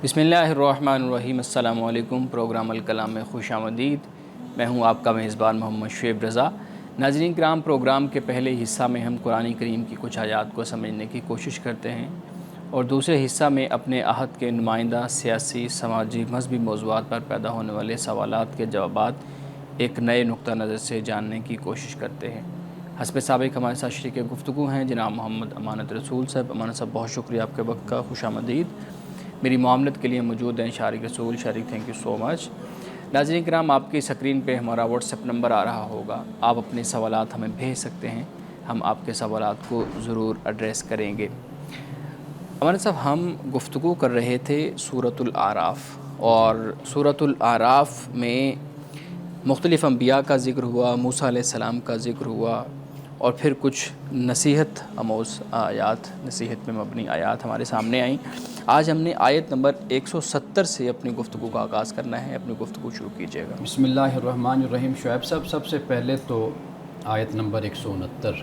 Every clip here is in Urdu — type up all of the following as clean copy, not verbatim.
بسم اللہ الرحمن الرحیم۔ السلام علیکم۔ پروگرام الکلام میں خوش آمدید۔ میں ہوں آپ کا میزبان محمد شعیب رضا۔ ناظرین کرام، پروگرام کے پہلے حصہ میں ہم قرآن کریم کی کچھ آیات کو سمجھنے کی کوشش کرتے ہیں اور دوسرے حصہ میں اپنے عہد کے نمائندہ سیاسی، سماجی، مذہبی موضوعات پر پیدا ہونے والے سوالات کے جوابات ایک نئے نقطہ نظر سے جاننے کی کوشش کرتے ہیں۔ حسب سابق ہمارے ساتھ شریک گفتگو ہیں جناب محمد امانت رسول صاحب۔ امانت صاحب، بہت شکریہ آپ کے وقت کا، خوش آمدید۔ میری معاملت کے لیے موجود ہیں شارق رسول۔ شارق، تھینک یو سو مچ۔ ناظرین کرام، آپ کی سکرین پہ ہمارا واٹس ایپ نمبر آ رہا ہوگا، آپ اپنے سوالات ہمیں بھیج سکتے ہیں، ہم آپ کے سوالات کو ضرور ایڈریس کریں گے۔ امانت صاحب، ہم گفتگو کر رہے تھے سورۃ الاعراف، اور سورۃ الاعراف میں مختلف انبیاء کا ذکر ہوا، موسیٰ علیہ السلام کا ذکر ہوا، اور پھر کچھ نصیحت آموز آیات، نصیحت پہ مبنی آیات ہمارے سامنے آئیں۔ آج ہم نے آیت نمبر 170 سے اپنی گفتگو کا آغاز کرنا ہے۔ اپنی گفتگو شروع کیجیے گا۔ بسم اللہ الرحمن الرحیم۔ شعیب صاحب، سب سے پہلے تو آیت نمبر 169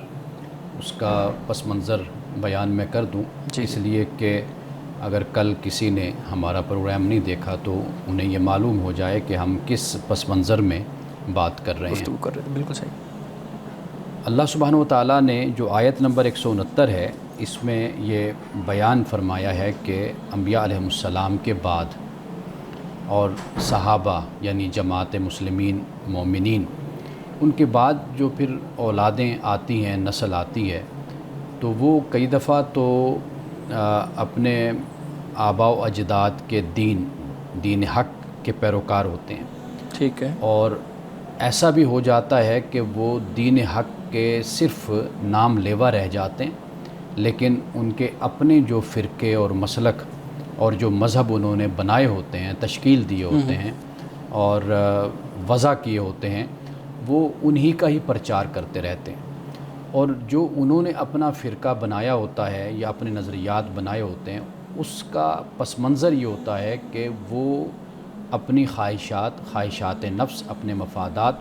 اس کا پس منظر بیان میں کر دوں، اس لیے کہ اگر کل کسی نے ہمارا پروگرام نہیں دیکھا تو انہیں یہ معلوم ہو جائے کہ ہم کس پس منظر میں بات کر رہے ہیں۔ گفتگو کر رہے تھے، بالکل صحیح۔ اللہ سبحانہ و تعالیٰ نے جو آیت نمبر 169 ہے، اس میں یہ بیان فرمایا ہے کہ انبیاء علیہ السلام کے بعد اور صحابہ یعنی جماعت مسلمین، مومنین، ان کے بعد جو پھر اولادیں آتی ہیں، نسل آتی ہے، تو وہ کئی دفعہ تو اپنے آباء و اجداد کے دین حق کے پیروکار ہوتے ہیں، ٹھیک ہے، اور ایسا بھی ہو جاتا ہے کہ وہ دین حق کے صرف نام لیوا رہ جاتے ہیں، لیکن ان کے اپنے جو فرقے اور مسلک اور جو مذہب انہوں نے بنائے ہوتے ہیں، تشکیل دیے ہوتے ہیں اور وضع کیے ہوتے ہیں، وہ انہی کا ہی پرچار کرتے رہتے ہیں۔ اور جو انہوں نے اپنا فرقہ بنایا ہوتا ہے یا اپنے نظریات بنائے ہوتے ہیں، اس کا پس منظر یہ ہوتا ہے کہ وہ اپنی خواہشات نفس، اپنے مفادات،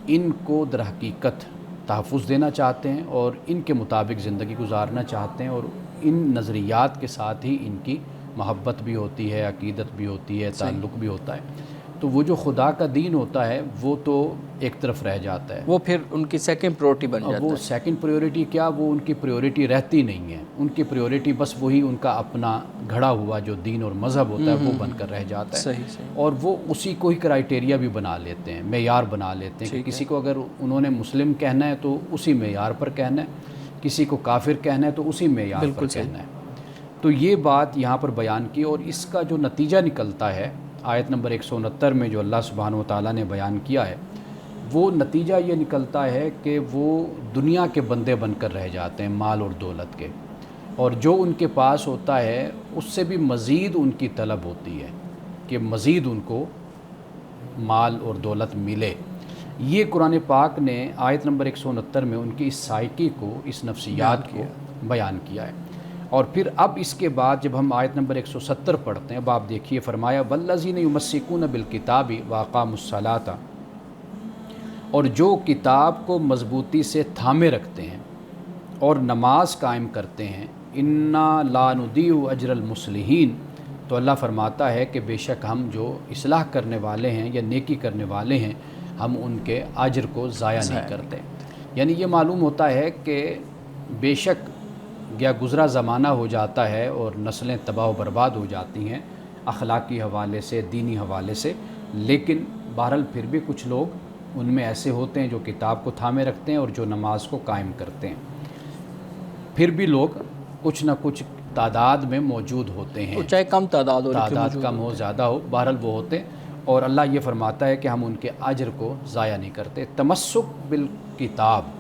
ان کو در حقیقت تحفظ دینا چاہتے ہیں اور ان کے مطابق زندگی گزارنا چاہتے ہیں، اور ان نظریات کے ساتھ ہی ان کی محبت بھی ہوتی ہے، عقیدت بھی ہوتی ہے، تعلق بھی ہوتا ہے۔ تو وہ جو خدا کا دین ہوتا ہے وہ تو ایک طرف رہ جاتا ہے، وہ پھر ان کی سیکنڈ پریورٹی بن جاتا ہے۔ وہ سیکنڈ پریورٹی کیا، وہ ان کی پریورٹی رہتی نہیں ہے، ان کی پریورٹی بس وہی ان کا اپنا گھڑا ہوا جو دین اور مذہب ہوتا ہے وہ بن کر رہ جاتا ہے۔ صحیح۔ اور وہ اسی کو ہی کرائٹیریا بھی بنا لیتے ہیں، معیار بنا لیتے ہیں کہ کسی کو اگر انہوں نے مسلم کہنا ہے تو اسی معیار پر کہنا ہے، کسی کو کافر کہنا ہے تو اسی معیار پر کہنا ہے۔ تو یہ بات یہاں پر بیان کی، اور اس کا جو نتیجہ نکلتا ہے آیت نمبر 169 میں جو اللہ سبحانہ و تعالیٰ نے بیان کیا ہے، وہ نتیجہ یہ نکلتا ہے کہ وہ دنیا کے بندے بن کر رہ جاتے ہیں، مال اور دولت کے، اور جو ان کے پاس ہوتا ہے اس سے بھی مزید ان کی طلب ہوتی ہے کہ مزید ان کو مال اور دولت ملے۔ یہ قرآن پاک نے آیت نمبر 169 میں ان کی اس سائیکی کو، اس نفسیات کو بیان کیا ہے۔ اور پھر اب اس کے بعد جب ہم آیت نمبر 170 پڑھتے ہیں، اب آپ دیکھیے، فرمایا وَالَّذِينَ يُمَسِّكُونَ بِالْكِتَابِ وَأَقَامُوا الصَّلَاةَ، اور جو کتاب کو مضبوطی سے تھامے رکھتے ہیں اور نماز قائم کرتے ہیں، اِنَّا لَا نُضِيعُ أَجْرَ الْمُصْلِحِينَ، تو اللہ فرماتا ہے کہ بے شک ہم جو اصلاح کرنے والے ہیں یا نیکی کرنے والے ہیں، ہم ان کے اجر کو ضائع نہیں کرتے۔ یعنی یہ معلوم ہوتا ہے کہ بے شک یا گزرا زمانہ ہو جاتا ہے اور نسلیں تباہ و برباد ہو جاتی ہیں اخلاقی حوالے سے، دینی حوالے سے، لیکن بہرحال پھر بھی کچھ لوگ ان میں ایسے ہوتے ہیں جو کتاب کو تھامے رکھتے ہیں اور جو نماز کو قائم کرتے ہیں۔ پھر بھی لوگ کچھ نہ کچھ تعداد میں موجود ہوتے ہیں، چاہے کم تعداد ہو، تعداد کم ہو زیادہ ہو، بہرحال وہ ہوتے ہیں، اور اللہ یہ فرماتا ہے کہ ہم ان کے اجر کو ضائع نہیں کرتے۔ تمسک بالکتاب،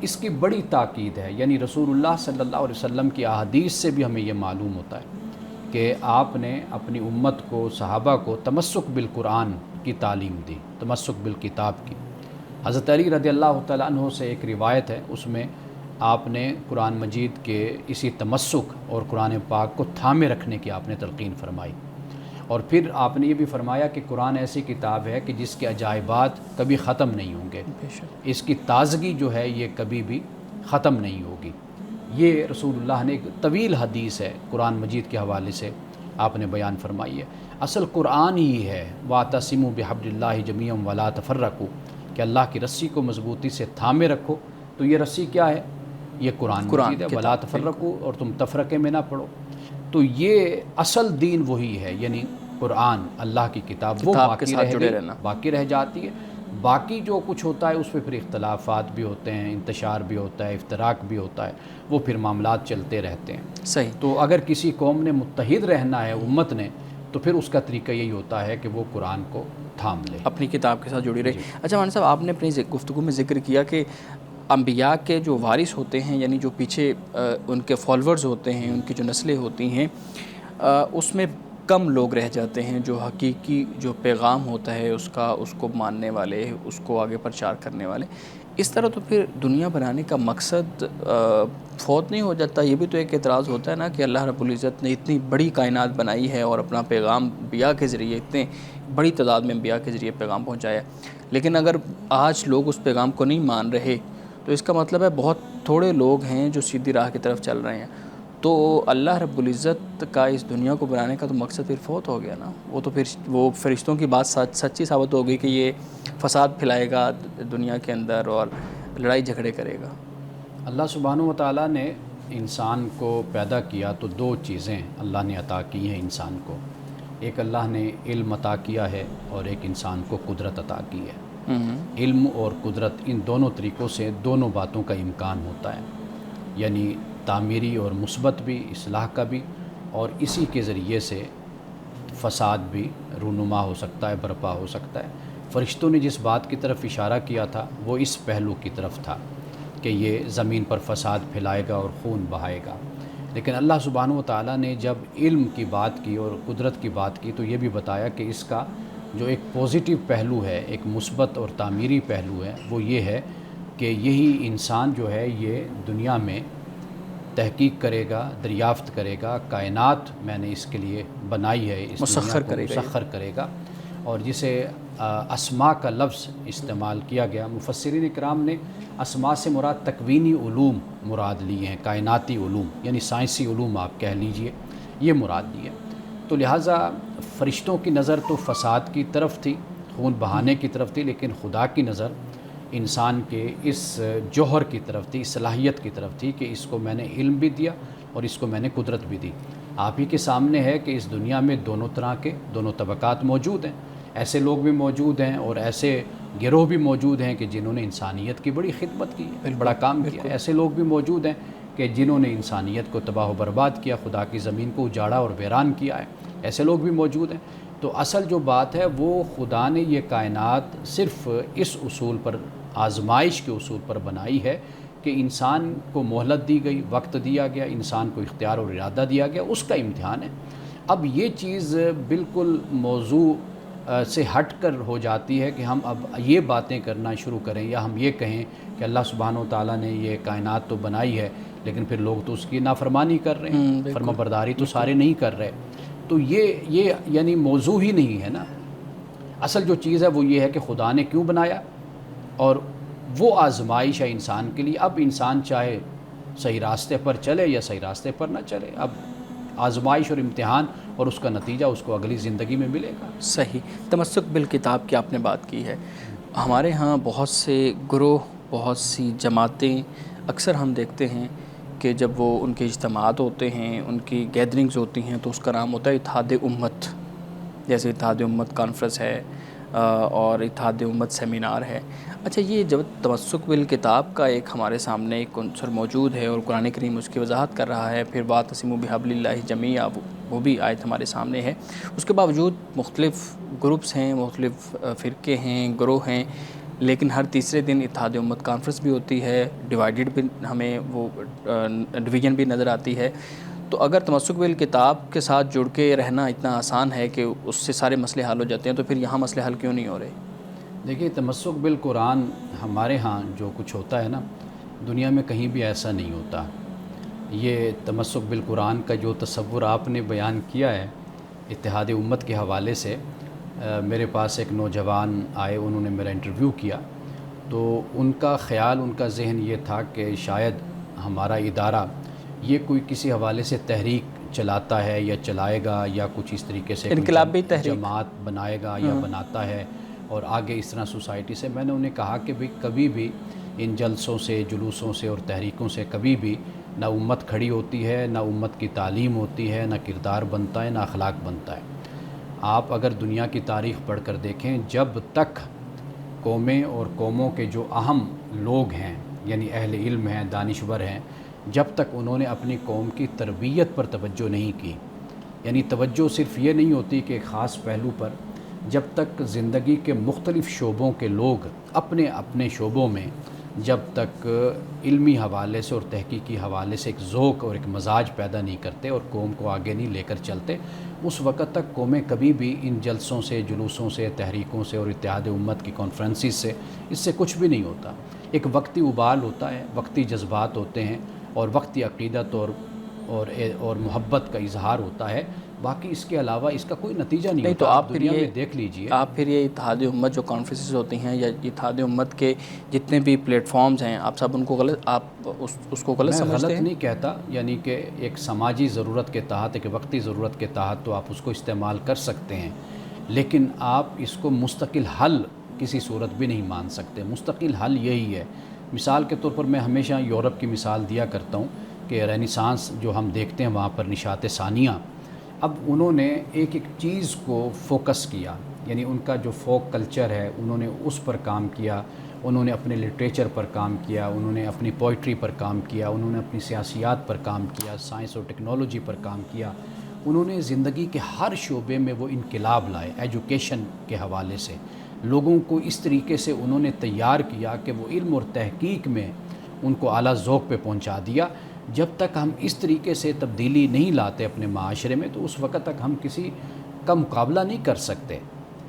اس کی بڑی تاکید ہے، یعنی رسول اللہ صلی اللہ علیہ وسلم کی احادیث سے بھی ہمیں یہ معلوم ہوتا ہے کہ آپ نے اپنی امت کو، صحابہ کو تمسک بالقرآن کی تعلیم دی، تمسک بالکتاب کی۔ حضرت علی رضی اللہ تعالیٰ عنہ سے ایک روایت ہے، اس میں آپ نے قرآن مجید کے اسی تمسک اور قرآن پاک کو تھامے رکھنے کی آپ نے تلقین فرمائی، اور پھر آپ نے یہ بھی فرمایا کہ قرآن ایسی کتاب ہے کہ جس کے عجائبات کبھی ختم نہیں ہوں گے، اس کی تازگی جو ہے یہ کبھی بھی ختم نہیں ہوگی۔ یہ رسول اللہ نے ایک طویل حدیث ہے قرآن مجید کے حوالے سے، آپ نے بیان فرمائی ہے۔ اصل قرآن ہی ہے وَاعْتَصِمُوا بِحَبْلِ اللَّهِ جَمِيعًا وَلَا تَفَرَّقُوا، کہ اللہ کی رسی کو مضبوطی سے تھامے رکھو۔ تو یہ رسی کیا ہے؟ یہ قرآن مجید ہے، وَلَا تَفَرَّقُوا، اور تم تفرقے میں نہ پڑو۔ تو یہ اصل دین وہی ہے، یعنی قرآن، اللہ کی کتاب، وہ باقی رہ جاتی ہے۔ باقی جو کچھ ہوتا ہے اس پہ پھر اختلافات بھی ہوتے ہیں، انتشار بھی ہوتا ہے، افتراق بھی ہوتا ہے، وہ پھر معاملات چلتے رہتے ہیں۔ صحیح۔ تو اگر کسی قوم نے متحد رہنا ہے، امت نے، تو پھر اس کا طریقہ یہی ہوتا ہے کہ وہ قرآن کو تھام لے، اپنی کتاب کے ساتھ جڑی رہے۔ اچھا مولانا صاحب، آپ نے اپنی گفتگو میں ذکر کیا کہ انبیاء کے جو وارث ہوتے ہیں، یعنی جو پیچھے ان کے فالورز ہوتے ہیں، ان کی جو نسلیں ہوتی ہیں، اس میں کم لوگ رہ جاتے ہیں جو حقیقی جو پیغام ہوتا ہے اس کو ماننے والے، اس کو آگے پرچار کرنے والے۔ اس طرح تو پھر دنیا بنانے کا مقصد فوت نہیں ہو جاتا؟ یہ بھی تو ایک اعتراض ہوتا ہے نا کہ اللہ رب العزت نے اتنی بڑی کائنات بنائی ہے اور اپنا پیغام انبیاء کے ذریعے، اتنے بڑی تعداد میں انبیاء کے ذریعے پیغام پہنچایا، لیکن اگر آج لوگ اس پیغام کو نہیں مان رہے تو اس کا مطلب ہے بہت تھوڑے لوگ ہیں جو سیدھی راہ کی طرف چل رہے ہیں۔ تو اللہ رب العزت کا اس دنیا کو بنانے کا تو مقصد پھر فوت ہو گیا نا۔ وہ تو پھر وہ فرشتوں کی بات سچی ثابت ہو گئی کہ یہ فساد پھیلائے گا دنیا کے اندر اور لڑائی جھگڑے کرے گا۔ اللہ سبحانہ و تعالیٰ نے انسان کو پیدا کیا تو دو چیزیں اللہ نے عطا کی ہیں انسان کو۔ ایک اللہ نے علم عطا کیا ہے اور ایک انسان کو قدرت عطا کی ہے۔ علم اور قدرت، ان دونوں طریقوں سے دونوں باتوں کا امکان ہوتا ہے، یعنی تعمیری اور مثبت بھی، اصلاح کا بھی، اور اسی کے ذریعے سے فساد بھی رونما ہو سکتا ہے، برپا ہو سکتا ہے۔ فرشتوں نے جس بات کی طرف اشارہ کیا تھا وہ اس پہلو کی طرف تھا کہ یہ زمین پر فساد پھیلائے گا اور خون بہائے گا، لیکن اللہ سبحانہ و تعالیٰ نے جب علم کی بات کی اور قدرت کی بات کی تو یہ بھی بتایا کہ اس کا جو ایک پوزیٹیو پہلو ہے، ایک مثبت اور تعمیری پہلو ہے، وہ یہ ہے کہ یہی انسان جو ہے یہ دنیا میں تحقیق کرے گا، دریافت کرے گا، کائنات میں نے اس کے لیے بنائی ہے، اس دنیا کو مسخر کرے گا۔ اور جسے اسماء کا لفظ استعمال کیا گیا، مفسرین کرام نے اسماء سے مراد تکوینی علوم مراد لیے ہیں، کائناتی علوم، یعنی سائنسی علوم آپ کہہ لیجئے، یہ مراد لیے۔ تو لہٰذا فرشتوں کی نظر تو فساد کی طرف تھی، خون بہانے کی طرف تھی، لیکن خدا کی نظر انسان کے اس جوہر کی طرف تھی، صلاحیت کی طرف تھی کہ اس کو میں نے علم بھی دیا اور اس کو میں نے قدرت بھی دی۔ آپ ہی کے سامنے ہے کہ اس دنیا میں دونوں طرح کے دونوں طبقات موجود ہیں، ایسے لوگ بھی موجود ہیں اور ایسے گروہ بھی موجود ہیں کہ جنہوں نے انسانیت کی بڑی خدمت کی، بڑا کام کیا۔ ایسے لوگ بھی موجود ہیں کہ جنہوں نے انسانیت کو تباہ و برباد کیا، خدا کی زمین کو اجاڑا اور ویران کیا ہے، ایسے لوگ بھی موجود ہیں۔ تو اصل جو بات ہے وہ خدا نے یہ کائنات صرف اس اصول پر، آزمائش کے اصول پر بنائی ہے کہ انسان کو مہلت دی گئی، وقت دیا گیا، انسان کو اختیار اور ارادہ دیا گیا، اس کا امتحان ہے۔ اب یہ چیز بالکل موضوع سے ہٹ کر ہو جاتی ہے کہ ہم اب یہ باتیں کرنا شروع کریں یا ہم یہ کہیں کہ اللہ سبحانہ و تعالیٰ نے یہ کائنات تو بنائی ہے لیکن پھر لوگ تو اس کی نافرمانی کر رہے ہیں، فرما برداری تو سارے نہیں کر رہے۔ تو یہ یعنی موضوع ہی نہیں ہے نا۔ اصل جو چیز ہے وہ یہ ہے کہ خدا نے کیوں بنایا اور وہ آزمائش ہے انسان کے لیے۔ اب انسان چاہے صحیح راستے پر چلے یا صحیح راستے پر نہ چلے، اب آزمائش اور امتحان اور اس کا نتیجہ اس کو اگلی زندگی میں ملے گا۔ صحیح۔ تمسک بالکتاب کی آپ نے بات کی ہے۔ ہمارے ہاں بہت سے گروہ، بہت سی جماعتیں، اکثر ہم دیکھتے ہیں کہ جب وہ ان کے اجتماعات ہوتے ہیں، ان کی گیدرنگز ہوتی ہیں تو اس کا نام ہوتا ہے اتحاد امت، جیسے اتحاد امت کانفرنس ہے اور اتحاد امت سیمینار ہے۔ اچھا، یہ جب تمسک بالکتاب کا ایک ہمارے سامنے ایک عنصر موجود ہے اور قرآن کریم اس کی وضاحت کر رہا ہے، پھر واعتصموا بحبل اللہ جمیعا، وہ بھی آیت ہمارے سامنے ہے، اس کے باوجود مختلف گروپس ہیں، مختلف فرقے ہیں، گروہ ہیں، لیکن ہر تیسرے دن اتحاد امت کانفرنس بھی ہوتی ہے، ڈیوائیڈڈ بھی، ہمیں وہ ڈویژن بھی نظر آتی ہے۔ تو اگر تمسک بالکتاب کے ساتھ جڑ کے رہنا اتنا آسان ہے کہ اس سے سارے مسئلے حل ہو جاتے ہیں، تو پھر یہاں مسئلے حل کیوں نہیں ہو رہے؟ دیکھیے، تمسک بالقرآن ہمارے ہاں جو کچھ ہوتا ہے نا، دنیا میں کہیں بھی ایسا نہیں ہوتا۔ یہ تمسک بالقرآن کا جو تصور آپ نے بیان کیا ہے اتحاد امت کے حوالے سے، میرے پاس ایک نوجوان آئے، انہوں نے میرا انٹرویو کیا، تو ان کا خیال، ان کا ذہن یہ تھا کہ شاید ہمارا ادارہ یہ کوئی کسی حوالے سے تحریک چلاتا ہے یا چلائے گا یا کچھ اس طریقے سے انقلابی تحریک جماعت بنائے گا یا بناتا ہے اور آگے اس طرح سوسائٹی سے. میں نے انہیں کہا کہ بھئی کبھی بھی ان جلسوں سے جلوسوں سے اور تحریکوں سے کبھی بھی نہ امت کھڑی ہوتی ہے، نہ امت کی تعلیم ہوتی ہے، نہ کردار بنتا ہے، نہ اخلاق بنتا ہے. آپ اگر دنیا کی تاریخ پڑھ کر دیکھیں، جب تک قومیں اور قوموں کے جو اہم لوگ ہیں یعنی اہل علم ہیں، دانشور ہیں، جب تک انہوں نے اپنی قوم کی تربیت پر توجہ نہیں کی، یعنی توجہ صرف یہ نہیں ہوتی کہ ایک خاص پہلو پر، جب تک زندگی کے مختلف شعبوں کے لوگ اپنے اپنے شعبوں میں جب تک علمی حوالے سے اور تحقیقی حوالے سے ایک ذوق اور ایک مزاج پیدا نہیں کرتے اور قوم کو آگے نہیں لے کر چلتے، اس وقت تک قومیں کبھی بھی ان جلسوں سے جلوسوں سے تحریکوں سے اور اتحاد امت کی کانفرنسز سے اس سے کچھ بھی نہیں ہوتا. ایک وقتی ابال ہوتا ہے، وقتی جذبات ہوتے ہیں اور وقتی عقیدت اور محبت کا اظہار ہوتا ہے. باقی اس کے علاوہ اس کا کوئی نتیجہ نہیں ہوتا. تو آپ دنیا میں دیکھ لیجئے، آپ پھر یہ اتحاد امت جو کانفرنسز ہوتی ہیں یا اتحاد امت کے جتنے بھی پلیٹ فارمز ہیں، آپ سب ان کو غلط، آپ اس کو غلط سمجھتے ہیں؟ میں غلط نہیں کہتا، یعنی کہ ایک سماجی ضرورت کے تحت، ایک وقتی ضرورت کے تحت تو آپ اس کو استعمال کر سکتے ہیں، لیکن آپ اس کو مستقل حل کسی صورت بھی نہیں مان سکتے. مستقل حل یہی ہے. مثال کے طور پر میں ہمیشہ یورپ کی مثال دیا کرتا ہوں کہ رینیسانس جو ہم دیکھتے ہیں وہاں پر نشاط ثانیہ، اب انہوں نے ایک ایک چیز کو فوکس کیا، یعنی ان کا جو فوک کلچر ہے انہوں نے اس پر کام کیا، انہوں نے اپنے لٹریچر پر کام کیا، انہوں نے اپنی پوئٹری پر کام کیا، انہوں نے اپنی سیاسیات پر کام کیا، سائنس اور ٹیکنالوجی پر کام کیا. انہوں نے زندگی کے ہر شعبے میں وہ انقلاب لائے. ایجوکیشن کے حوالے سے لوگوں کو اس طریقے سے انہوں نے تیار کیا کہ وہ علم اور تحقیق میں ان کو اعلیٰ ذوق پہ پہنچا دیا. جب تک ہم اس طریقے سے تبدیلی نہیں لاتے اپنے معاشرے میں تو اس وقت تک ہم کسی کا مقابلہ نہیں کر سکتے.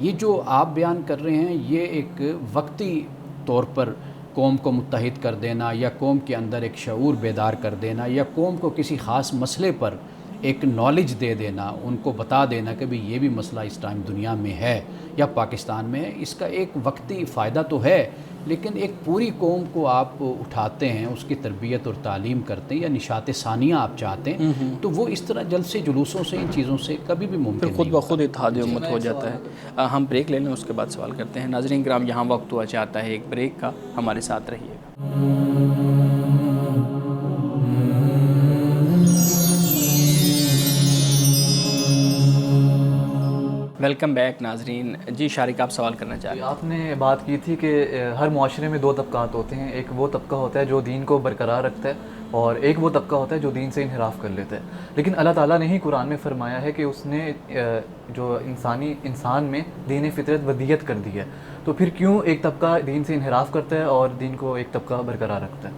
یہ جو آپ بیان کر رہے ہیں یہ ایک وقتی طور پر قوم کو متحد کر دینا یا قوم کے اندر ایک شعور بیدار کر دینا یا قوم کو کسی خاص مسئلے پر ایک نالج دے دینا، ان کو بتا دینا کہ بھی یہ بھی مسئلہ اس ٹائم دنیا میں ہے یا پاکستان میں ہے، اس کا ایک وقتی فائدہ تو ہے، لیکن ایک پوری قوم کو آپ اٹھاتے ہیں، اس کی تربیت اور تعلیم کرتے ہیں یا نشاط ثانیہ آپ چاہتے ہیں تو وہ اس طرح جلسے جلوسوں سے ان چیزوں سے کبھی بھی ممکن نہیں. خود بخود اتحاد امت ہو جاتا ہے. ہم بریک لے لیں، اس کے بعد سوال کرتے ہیں. ناظرین کرام، یہاں وقت ہوا چاہتا ہے ایک بریک کا، ہمارے ساتھ رہیے گا. ویلکم بیک ناظرین. جی شارق، آپ سوال کرنا چاہ رہے ہیں. آپ نے بات کی تھی کہ ہر معاشرے میں دو طبقات ہوتے ہیں. ایک وہ طبقہ ہوتا ہے جو دین کو برقرار رکھتا ہے اور ایک وہ طبقہ ہوتا ہے جو دین سے انحراف کر لیتا ہے. لیکن اللہ تعالیٰ نے ہی قرآن میں فرمایا ہے کہ اس نے جو انسان میں دین فطرت ودیت کر دی ہے. تو پھر کیوں ایک طبقہ دین سے انحراف کرتا ہے اور دین کو ایک طبقہ برقرار رکھتا ہے؟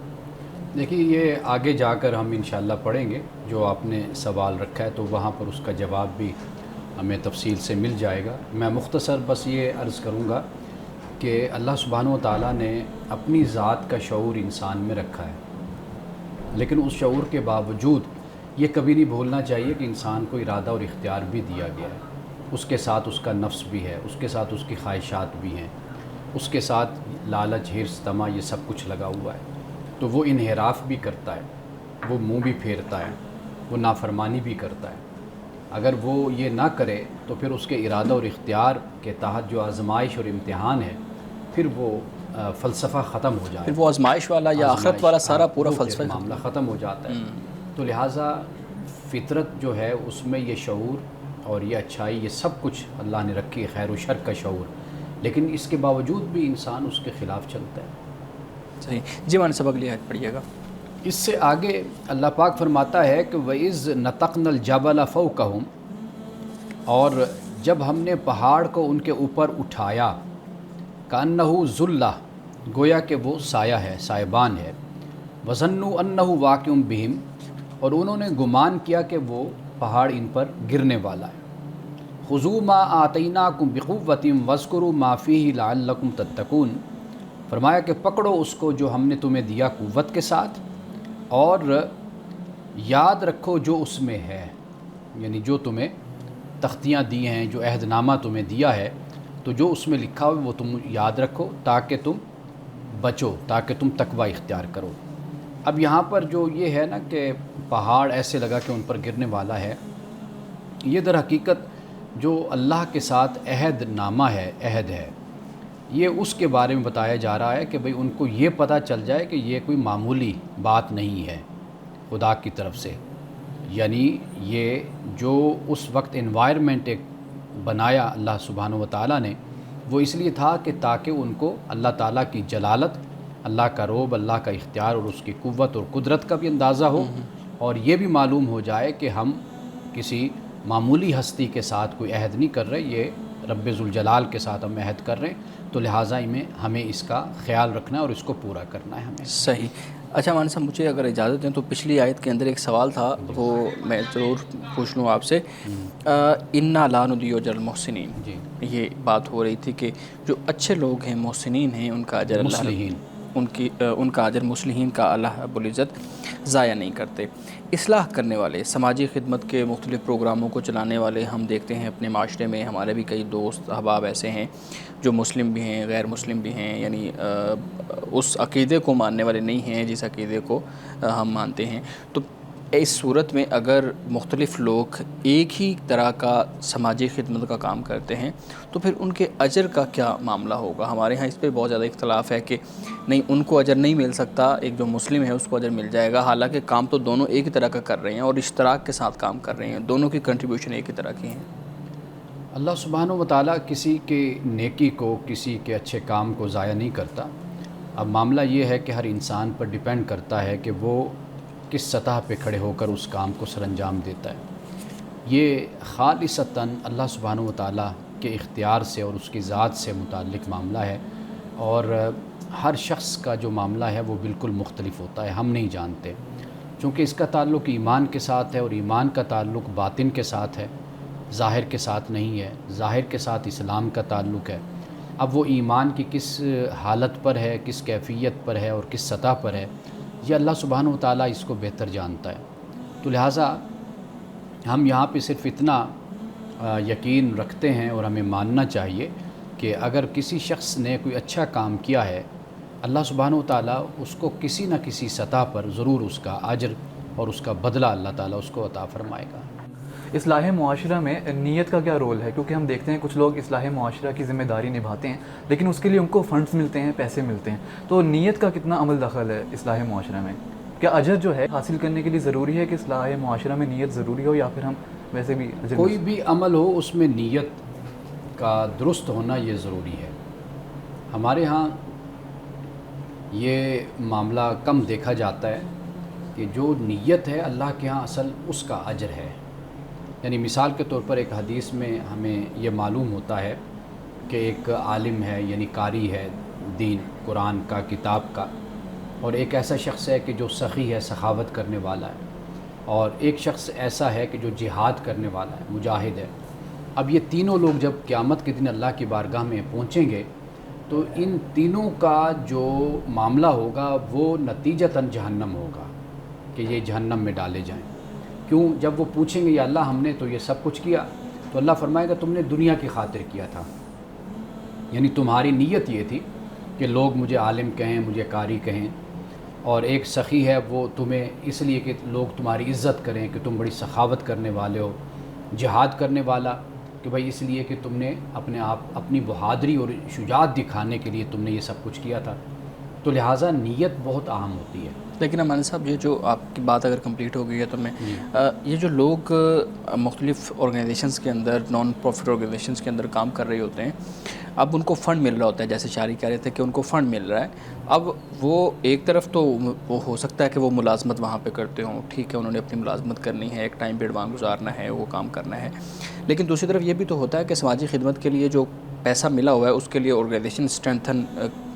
دیکھیے، یہ آگے جا کر ہم انشاءاللہ پڑھیں گے. جو آپ نے سوال رکھا ہے تو وہاں پر اس کا جواب بھی ہمیں تفصیل سے مل جائے گا. میں مختصر بس یہ عرض کروں گا کہ اللہ سبحانہ و تعالیٰ نے اپنی ذات کا شعور انسان میں رکھا ہے، لیکن اس شعور کے باوجود یہ کبھی نہیں بھولنا چاہیے کہ انسان کو ارادہ اور اختیار بھی دیا گیا ہے. اس کے ساتھ اس کا نفس بھی ہے، اس کے ساتھ اس کی خواہشات بھی ہیں، اس کے ساتھ لالچ، حرص، طمع، یہ سب کچھ لگا ہوا ہے. تو وہ انحراف بھی کرتا ہے، وہ منہ بھی پھیرتا ہے، وہ نافرمانی بھی کرتا ہے. اگر وہ یہ نہ کرے تو پھر اس کے ارادہ اور اختیار کے تحت جو آزمائش اور امتحان ہے پھر وہ فلسفہ ختم ہو جائے. پھر وہ آزمائش والا یا آخرت والا سارا پورا فلسفہ معاملہ ختم ہو جاتا ہے. تو لہٰذا فطرت جو ہے اس میں یہ شعور اور یہ اچھائی، یہ سب کچھ اللہ نے رکھی، خیر و شر کا شعور، لیکن اس کے باوجود بھی انسان اس کے خلاف چلتا ہے. صحیح. جی مان سبق لیا پڑھیے گا. اس سے آگے اللہ پاک فرماتا ہے کہ وَإِذْ نَتَقْنَا الْجَبَلَ فَوْقَهُمْ، اور جب ہم نے پہاڑ کو ان کے اوپر اٹھایا، كَأَنَّهُ ظُلَّةٌ، گویا کہ وہ سایہ ہے، سائبان ہے، وَظَنُّوا أَنَّهُ وَاقِعٌ بِهِمْ، اور انہوں نے گمان کیا کہ وہ پہاڑ ان پر گرنے والا ہے. خُذُوا مَا آتَيْنَاكُمْ بِقُوَّةٍ وَاذْكُرُوا مَا فِيهِ لَعَلَّكُمْ تَتَّقُونَ، فرمایا کہ پکڑو اس کو جو ہم نے تمہیں دیا قوت کے ساتھ، اور یاد رکھو جو اس میں ہے، یعنی جو تمہیں تختیاں دی ہیں، جو عہد نامہ تمہیں دیا ہے، تو جو اس میں لکھا ہو وہ تم یاد رکھو تاکہ تم بچو، تاکہ تم تقوی اختیار کرو. اب یہاں پر جو یہ ہے نا کہ پہاڑ ایسے لگا کہ ان پر گرنے والا ہے، یہ در حقیقت جو اللہ کے ساتھ عہد نامہ ہے، عہد ہے، یہ اس کے بارے میں بتایا جا رہا ہے کہ بھئی ان کو یہ پتہ چل جائے کہ یہ کوئی معمولی بات نہیں ہے خدا کی طرف سے. یعنی یہ جو اس وقت انوائرمنٹ ایک بنایا اللہ سبحانہ و تعالیٰ نے، وہ اس لیے تھا کہ تاکہ ان کو اللہ تعالیٰ کی جلالت، اللہ کا روب، اللہ کا اختیار اور اس کی قوت اور قدرت کا بھی اندازہ ہو، اور یہ بھی معلوم ہو جائے کہ ہم کسی معمولی ہستی کے ساتھ کوئی عہد نہیں کر رہے، یہ رب ذوالجلال کے ساتھ ہم عہد کر رہے ہیں، تو لہٰذا ہمیں اس کا خیال رکھنا ہے اور اس کو پورا کرنا ہے ہمیں. صحیح. اچھا مولانا صاحب، مجھے اگر اجازت دیں تو پچھلی آیت کے اندر ایک سوال تھا، وہ میں ضرور پوچھ لوں آپ سے. انا لا نضیع اجر المحسنین، جی، یہ بات ہو رہی تھی کہ جو اچھے لوگ ہیں، محسنین ہیں، ان کا اجر اللہ مصلحین، ان کا اجر مصلحین کا اللہ رب العزت ضائع نہیں کرتے. اصلاح کرنے والے، سماجی خدمت کے مختلف پروگراموں کو چلانے والے ہم دیکھتے ہیں اپنے معاشرے میں. ہمارے بھی کئی دوست احباب ایسے ہیں جو مسلم بھی ہیں، غیر مسلم بھی ہیں، یعنی اس عقیدے کو ماننے والے نہیں ہیں جس عقیدے کو ہم مانتے ہیں. تو اس صورت میں اگر مختلف لوگ ایک ہی طرح کا سماجی خدمت کا کام کرتے ہیں تو پھر ان کے اجر کا کیا معاملہ ہوگا؟ ہمارے ہاں اس پہ بہت زیادہ اختلاف ہے کہ نہیں، ان کو اجر نہیں مل سکتا، ایک جو مسلم ہے اس کو اجر مل جائے گا، حالانکہ کام تو دونوں ایک ہی طرح کا کر رہے ہیں اور اشتراک کے ساتھ کام کر رہے ہیں، دونوں کی کنٹریبیوشن ایک ہی طرح کی ہیں. اللہ سبحانہ و تعالیٰ کسی کے نیکی کو، کسی کے اچھے کام کو ضائع نہیں کرتا. اب معاملہ یہ ہے کہ ہر انسان پر ڈیپینڈ کرتا ہے کہ وہ کس سطح پہ کھڑے ہو کر اس کام کو سر انجام دیتا ہے. یہ خالصتاً اللہ سبحانہ و تعالیٰ کے اختیار سے اور اس کی ذات سے متعلق معاملہ ہے، اور ہر شخص کا جو معاملہ ہے وہ بالکل مختلف ہوتا ہے، ہم نہیں جانتے. چونکہ اس کا تعلق ایمان کے ساتھ ہے، اور ایمان کا تعلق باطن کے ساتھ ہے، ظاہر کے ساتھ نہیں ہے. ظاہر کے ساتھ اسلام کا تعلق ہے. اب وہ ایمان کی کس حالت پر ہے، کس کیفیت پر ہے اور کس سطح پر ہے، یہ اللہ سبحانہ و تعالیٰ اس کو بہتر جانتا ہے. تو لہٰذا ہم یہاں پہ صرف اتنا یقین رکھتے ہیں اور ہمیں ماننا چاہیے کہ اگر کسی شخص نے کوئی اچھا کام کیا ہے، اللہ سبحانہ و تعالیٰ اس کو کسی نہ کسی سطح پر ضرور اس کا اجر اور اس کا بدلہ اللہ تعالیٰ اس کو عطا فرمائے گا. اصلاح معاشرہ میں نیت کا کیا رول ہے؟ کیونکہ ہم دیکھتے ہیں کچھ لوگ اصلاح معاشرہ کی ذمہ داری نبھاتے ہیں، لیکن اس کے لیے ان کو فنڈز ملتے ہیں، پیسے ملتے ہیں. تو نیت کا کتنا عمل دخل ہے اصلاح معاشرہ میں؟ کیا اجر جو ہے حاصل کرنے کے لیے ضروری ہے کہ اصلاح معاشرہ میں نیت ضروری ہو، یا پھر ہم ویسے بھی کوئی بھی عمل ہو اس میں نیت کا درست ہونا یہ ضروری ہے. ہمارے ہاں یہ معاملہ کم دیکھا جاتا ہے کہ جو نیت ہے اللہ کے ہاں اصل اس کا اجر ہے. یعنی مثال کے طور پر ایک حدیث میں ہمیں یہ معلوم ہوتا ہے کہ ایک عالم ہے، یعنی قاری ہے دین قرآن کا، کتاب کا، اور ایک ایسا شخص ہے کہ جو سخی ہے، سخاوت کرنے والا ہے، اور ایک شخص ایسا ہے کہ جو جہاد کرنے والا ہے، مجاہد ہے. اب یہ تینوں لوگ جب قیامت کے دن اللہ کی بارگاہ میں پہنچیں گے تو ان تینوں کا جو معاملہ ہوگا وہ نتیجتاً جہنم ہوگا کہ یہ جہنم میں ڈالے جائیں. کیوں؟ جب وہ پوچھیں گے یا اللہ ہم نے تو یہ سب کچھ کیا، تو اللہ فرمائے گا تم نے دنیا کی خاطر کیا تھا، یعنی تمہاری نیت یہ تھی کہ لوگ مجھے عالم کہیں، مجھے قاری کہیں. اور ایک سخی ہے، وہ تمہیں اس لیے کہ لوگ تمہاری عزت کریں کہ تم بڑی سخاوت کرنے والے ہو. جہاد کرنے والا کہ بھائی اس لیے کہ تم نے اپنے آپ اپنی بہادری اور شجاعت دکھانے کے لیے تم نے یہ سب کچھ کیا تھا. تو لہٰذا نیت بہت اہم ہوتی ہے. لیکن امان صاحب، یہ جو آپ کی بات اگر کمپلیٹ ہو گئی ہے تو میں یہ جو لوگ مختلف آرگنائزیشنز کے اندر، نان پروفٹ آرگنائزیشنز کے اندر کام کر رہے ہوتے ہیں، اب ان کو فنڈ مل رہا ہوتا ہے، جیسے شاری کہہ رہے تھے کہ ان کو فنڈ مل رہا ہے. اب وہ ایک طرف تو وہ ہو سکتا ہے کہ وہ ملازمت وہاں پہ کرتے ہوں، ٹھیک ہے، انہوں نے اپنی ملازمت کرنی ہے، ایک ٹائم پیریڈ وہاں گزارنا ہے، وہ کام کرنا ہے. لیکن دوسری طرف یہ بھی تو ہوتا ہے کہ سماجی خدمت کے لیے جو پیسہ ملا ہوا ہے اس کے لیے آرگنائزیشن اسٹرینتھن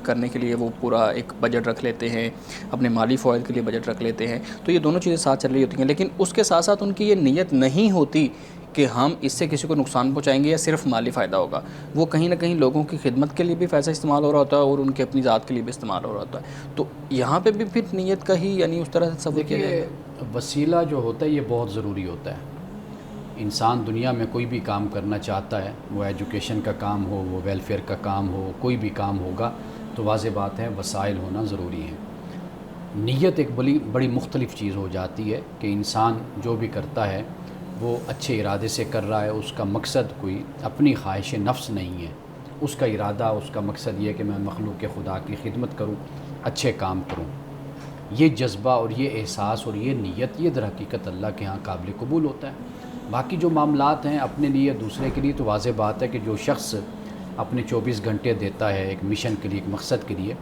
کرنے کے لیے وہ پورا ایک بجٹ رکھ لیتے ہیں، اپنے مالی فوائد کے لیے بجٹ رکھ لیتے ہیں. تو یہ دونوں چیزیں ساتھ چل رہی ہوتی ہیں، لیکن اس کے ساتھ ساتھ ان کی یہ نیت نہیں ہوتی کہ ہم اس سے کسی کو نقصان پہنچائیں گے یا صرف مالی فائدہ ہوگا. وہ کہیں نہ کہیں لوگوں کی خدمت کے لیے بھی پیسہ استعمال ہو رہا ہوتا ہے اور ان کے اپنی ذات کے لیے بھی استعمال ہو رہا ہوتا ہے. تو یہاں پہ بھی پھر نیت کا ہی یعنی اس طرح سے تصور کیا جائے گا. وسیلہ جو ہوتا ہے یہ بہت ضروری ہوتا ہے. انسان دنیا میں کوئی بھی کام کرنا چاہتا ہے، وہ ایجوکیشن کا کام ہو، وہ ویلفیئر کا کام ہو، کوئی بھی کام ہوگا تو واضح بات ہے وسائل ہونا ضروری ہے. نیت ایک بڑی مختلف چیز ہو جاتی ہے کہ انسان جو بھی کرتا ہے وہ اچھے ارادے سے کر رہا ہے، اس کا مقصد کوئی اپنی خواہش نفس نہیں ہے، اس کا ارادہ، اس کا مقصد یہ ہے کہ میں مخلوق خدا کی خدمت کروں، اچھے کام کروں۔ یہ جذبہ اور یہ احساس اور یہ نیت، یہ در حقیقت اللہ کے ہاں قابل قبول ہوتا ہے۔ باقی جو معاملات ہیں اپنے لیے، دوسرے کے لیے، تو واضح بات ہے کہ جو شخص اپنے 24 گھنٹے دیتا ہے ایک مشن کے لیے، ایک مقصد کے لیے،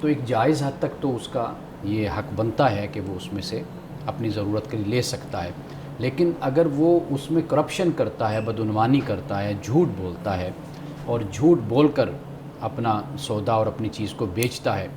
تو ایک جائز حد تک تو اس کا یہ حق بنتا ہے کہ وہ اس میں سے اپنی ضرورت کے لیے لے سکتا ہے۔ لیکن اگر وہ اس میں کرپشن کرتا ہے، بدعنوانی کرتا ہے، جھوٹ بولتا ہے اور جھوٹ بول کر اپنا سودا اور اپنی چیز کو بیچتا ہے،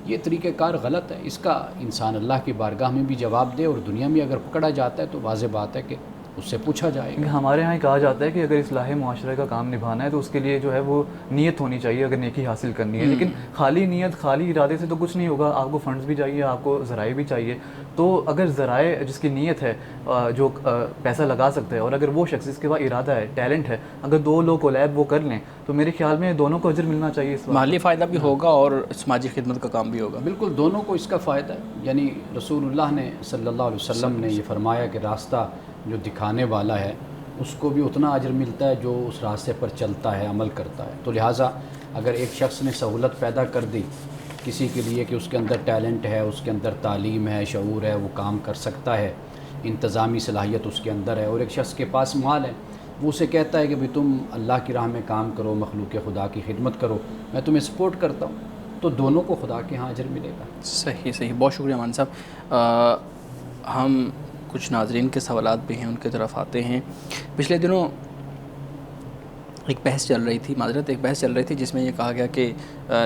یہ طریقہ کار غلط ہے۔ اس کا انسان اللہ کی بارگاہ میں بھی جواب دے، اور دنیا میں اگر پکڑا جاتا ہے تو واضح بات ہے کہ اس سے پوچھا جائے گا۔ ہمارے ہاں کہا جاتا ہے کہ اگر اصلاح معاشرہ کا کام نبھانا ہے تو اس کے لیے جو ہے وہ نیت ہونی چاہیے، اگر نیکی حاصل کرنی ہے۔ لیکن خالی نیت، خالی ارادے سے تو کچھ نہیں ہوگا، آپ کو فنڈز بھی چاہیے، آپ کو ذرائع بھی چاہیے۔ تو اگر ذرائع، جس کی نیت ہے، جو پیسہ لگا سکتا ہے، اور اگر وہ شخص جس کے پاس ارادہ ہے، ٹیلنٹ ہے، اگر دو لوگ کولیب وہ کر لیں تو میرے خیال میں دونوں کو اجر ملنا چاہیے۔ اس مالی فائدہ بھی ہوگا اور سماجی خدمت کا کام بھی ہوگا۔ بالکل، دونوں کو اس کا فائدہ ہے۔ یعنی رسول اللہ نے صلی اللہ علیہ وسلم نے یہ فرمایا کہ راستہ جو دکھانے والا ہے اس کو بھی اتنا اجر ملتا ہے جو اس راستے پر چلتا ہے، عمل کرتا ہے۔ تو لہٰذا اگر ایک شخص نے سہولت پیدا کر دی کسی کے لیے کہ اس کے اندر ٹیلنٹ ہے، اس کے اندر تعلیم ہے، شعور ہے، وہ کام کر سکتا ہے، انتظامی صلاحیت اس کے اندر ہے، اور ایک شخص کے پاس مال ہے، وہ اسے کہتا ہے کہ بھئی تم اللہ کی راہ میں کام کرو، مخلوق خدا کی خدمت کرو، میں تمہیں سپورٹ کرتا ہوں، تو دونوں کو خدا کے ہاں اجر ملے گا۔ صحیح صحیح، بہت شکریہ امان صاحب۔ ہم کچھ ناظرین کے سوالات بھی ہیں، ان کی طرف آتے ہیں۔ پچھلے دنوں ایک بحث چل رہی تھی جس میں یہ کہا گیا کہ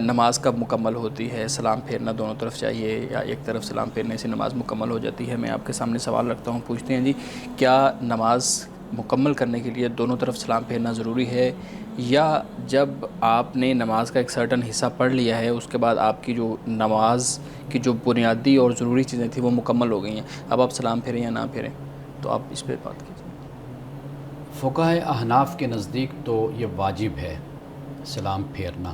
نماز کب مکمل ہوتی ہے، سلام پھیرنا دونوں طرف چاہیے یا ایک طرف سلام پھیرنے سے نماز مکمل ہو جاتی ہے۔ میں آپ کے سامنے سوال رکھتا ہوں، پوچھتے ہیں جی، کیا نماز مکمل کرنے کے لیے دونوں طرف سلام پھیرنا ضروری ہے، یا جب آپ نے نماز کا ایک سرٹن حصہ پڑھ لیا ہے اس کے بعد آپ کی جو نماز کی جو بنیادی اور ضروری چیزیں تھیں وہ مکمل ہو گئی ہیں، اب آپ سلام پھیریں یا نہ پھیریں؟ تو آپ اس پہ بات کیجیے۔ فقہائے احناف کے نزدیک تو یہ واجب ہے سلام پھیرنا،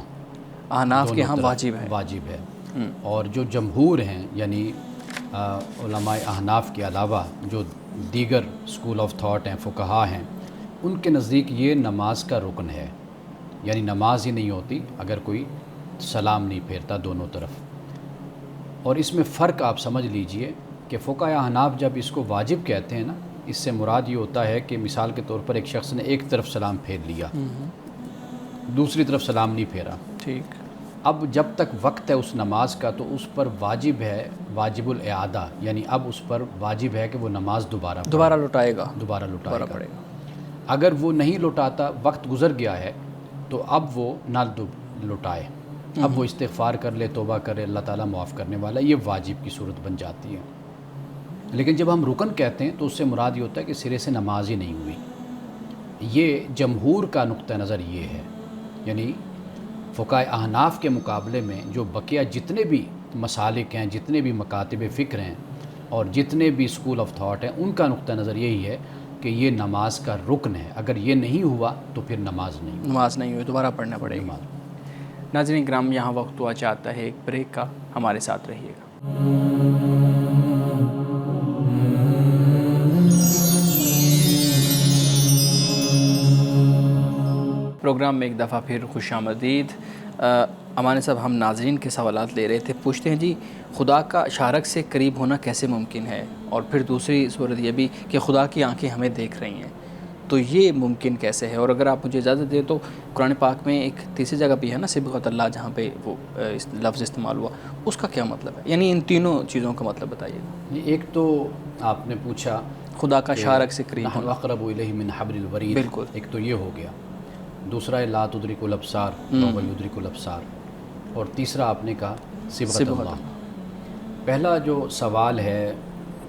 احناف کے ہاں دونوں طرف واجب ہے۔ اور جو جمہور ہیں، یعنی علماء احناف کے علاوہ جو دیگر اسکول آف تھاٹ ہیں، فقہا ہیں، ان کے نزدیک یہ نماز کا رکن ہے، یعنی نماز ہی نہیں ہوتی اگر کوئی سلام نہیں پھیرتا دونوں طرف۔ اور اس میں فرق آپ سمجھ لیجئے کہ فقہاء احناف جب اس کو واجب کہتے ہیں نا، اس سے مراد یہ ہوتا ہے کہ مثال کے طور پر ایک شخص نے ایک طرف سلام پھیر لیا، دوسری طرف سلام نہیں پھیرا، ٹھیک، اب جب تک وقت ہے اس نماز کا تو اس پر واجب ہے واجب الاعادہ، یعنی اب اس پر واجب ہے کہ وہ نماز دوبارہ لوٹائے گا، لوٹائے گا۔ اگر وہ نہیں لوٹاتا، وقت گزر گیا ہے، تو اب وہ نہ لوٹائے، اب وہ استغفار کر لے، توبہ کرے، اللہ تعالیٰ معاف کرنے والا، یہ واجب کی صورت بن جاتی ہے۔ لیکن جب ہم رکن کہتے ہیں تو اس سے مراد یہ ہوتا ہے کہ سرے سے نماز ہی نہیں ہوئی۔ یہ جمہور کا نقطہ نظر یہ ہے، یعنی فقہائے احناف کے مقابلے میں جو بقیہ جتنے بھی مسالک ہیں، جتنے بھی مکاتب فکر ہیں اور جتنے بھی اسکول آف تھاٹ ہیں، ان کا نقطہ نظر یہی ہے کہ یہ نماز کا رکن ہے، اگر یہ نہیں ہوا تو پھر نماز نہیں ہوئی، دوبارہ پڑھنا پڑے گا۔ ناظرین کرام، یہاں وقت ہوا چاہتا ہے ایک بریک کا، ہمارے ساتھ رہیے گا۔ پروگرام میں ایک دفعہ پھر خوش آمدید۔ امان صاحب، ہم ناظرین کے سوالات لے رہے تھے، پوچھتے ہیں جی، خدا کا شارک سے قریب ہونا کیسے ممکن ہے؟ اور پھر دوسری صورت یہ بھی کہ خدا کی آنکھیں ہمیں دیکھ رہی ہیں، تو یہ ممکن کیسے ہے؟ اور اگر آپ مجھے اجازت دیں تو قرآن پاک میں ایک تیسری جگہ بھی ہے نا، صبغۃ اللہ، جہاں پہ وہ لفظ استعمال ہوا، اس کا کیا مطلب ہے؟ یعنی ان تینوں چیزوں کا مطلب بتائیے۔ ایک تو آپ نے پوچھا خدا کا شارک سے قریب ہونا، اقرب الیہ من حبل الورید، بالکل، ایک تو یہ ہو گیا۔ دوسرا ہے لا تدرک الابصار وهو یدرک الابصار، اور تیسرا آپ نے کہا صبغۃ اللہ۔ پہلا جو سوال ہے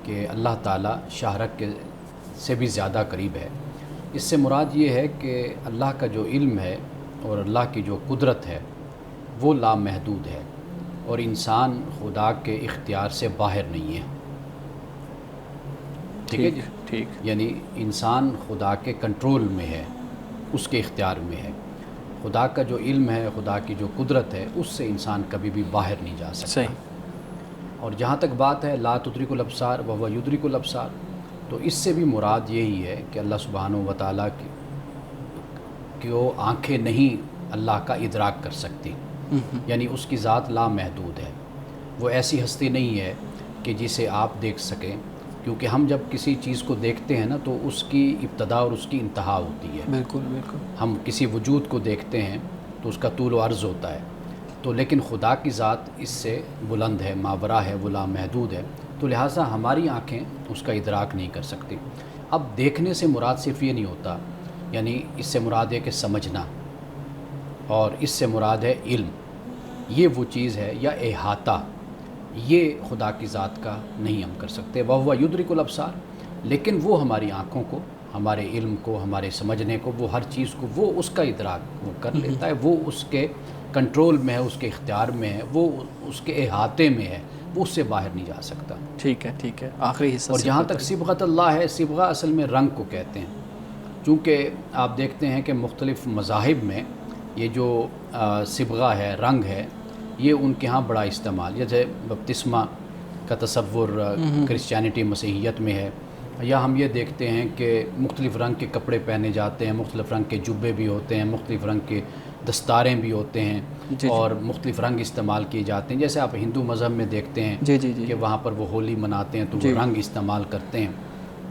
کہ اللہ تعالیٰ شارک کے سے بھی زیادہ قریب ہے، اس سے مراد یہ ہے کہ اللہ کا جو علم ہے اور اللہ کی جو قدرت ہے وہ لامحدود ہے، اور انسان خدا کے اختیار سے باہر نہیں ہے۔ ٹھیک ہے جی، ٹھیک، یعنی انسان خدا کے کنٹرول میں ہے، اس کے اختیار میں ہے۔ خدا کا جو علم ہے، خدا کی جو قدرت ہے، اس سے انسان کبھی بھی باہر نہیں جا سکتا۔ صحیح۔ اور جہاں تک بات ہے لا تدرک الابصار وهو یدرک الابصار، تو اس سے بھی مراد یہی ہے کہ اللہ سبحانہ و تعالیٰ کی وہ آنکھیں نہیں اللہ کا ادراک کر سکتی، یعنی اس کی ذات لامحدود ہے، وہ ایسی ہستی نہیں ہے کہ جسے آپ دیکھ سکیں، کیونکہ ہم جب کسی چیز کو دیکھتے ہیں نا تو اس کی ابتدا اور اس کی انتہا ہوتی ہے۔ بالکل بالکل۔ ہم کسی وجود کو دیکھتے ہیں تو اس کا طول و عرض ہوتا ہے، تو لیکن خدا کی ذات اس سے بلند ہے، ماورا ہے، وہ لامحدود ہے، تو لہٰذا ہماری آنکھیں اس کا ادراک نہیں کر سکتی۔ اب دیکھنے سے مراد صرف یہ نہیں ہوتا، یعنی اس سے مراد ہے کہ سمجھنا، اور اس سے مراد ہے علم، یہ وہ چیز ہے، یا احاطہ، یہ خدا کی ذات کا نہیں ہم کر سکتے۔ وَهُوَ يُدْرِكُ الْأَبْصَارَ، لیکن وہ ہماری آنکھوں کو، ہمارے علم کو، ہمارے سمجھنے کو، وہ ہر چیز کو، وہ اس کا ادراک وہ کر لیتا ہے، وہ اس کے کنٹرول میں ہے، اس کے اختیار میں ہے، وہ اس کے احاطے میں ہے، وہ اس سے باہر نہیں جا سکتا۔ ٹھیک ہے ٹھیک ہے، آخری حصہ۔ اور جہاں تک صبغۃ اللہ ہے، صبغہ اصل میں رنگ کو کہتے ہیں، چونکہ آپ دیکھتے ہیں کہ مختلف مذاہب میں یہ جو صبغہ ہے، رنگ ہے، یہ ان کے ہاں بڑا استعمال، جیسے بپتسمہ کا تصور کرسچینٹی مسیحیت میں ہے، یا ہم یہ دیکھتے ہیں کہ مختلف رنگ کے کپڑے پہنے جاتے ہیں، مختلف رنگ کے جبے بھی ہوتے ہیں، مختلف رنگ کے دستاریں بھی ہوتے ہیں، اور مختلف رنگ استعمال کیے جاتے ہیں، جیسے آپ ہندو مذہب میں دیکھتے ہیں کہ وہاں پر وہ ہولی مناتے ہیں تو وہ رنگ استعمال کرتے ہیں۔